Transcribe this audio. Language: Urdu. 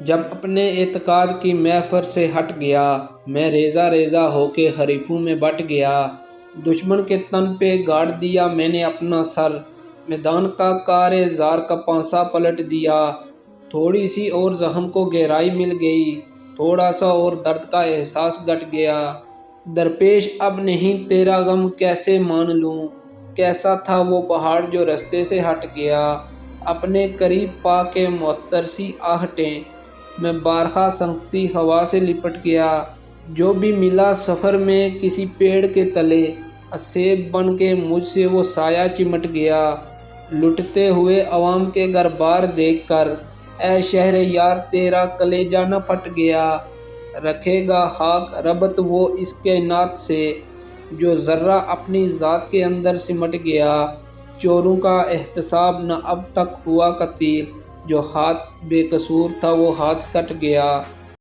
جب اپنے اعتقاد کی محفر سے ہٹ گیا، میں ریزہ ریزہ ہو کے حریفوں میں بٹ گیا۔ دشمن کے تن پہ گاڑ دیا میں نے اپنا سر، میدان کا کار زار کا پانسا پلٹ دیا۔ تھوڑی سی اور زخم کو گہرائی مل گئی، تھوڑا سا اور درد کا احساس گٹ گیا۔ درپیش اب نہیں تیرا غم کیسے مان لوں، کیسا تھا وہ پہاڑ جو رستے سے ہٹ گیا۔ اپنے قریب پا کے معطر سی آہٹیں، میں بارہا سنگتی ہوا سے لپٹ گیا۔ جو بھی ملا سفر میں کسی پیڑ کے تلے، اسیب بن کے مجھ سے وہ سایہ چمٹ گیا۔ لٹتے ہوئے عوام کے گھر بار دیکھ کر، اے شہر یار تیرا کلیجہ نہ پھٹ گیا۔ رکھے گا خاک ربط وہ اس کائنات سے، جو ذرہ اپنی ذات کے اندر سمٹ گیا۔ چوروں کا احتساب نہ اب تک ہوا قتیل، جو ہاتھ بے قصور تھا وہ ہاتھ کٹ گیا۔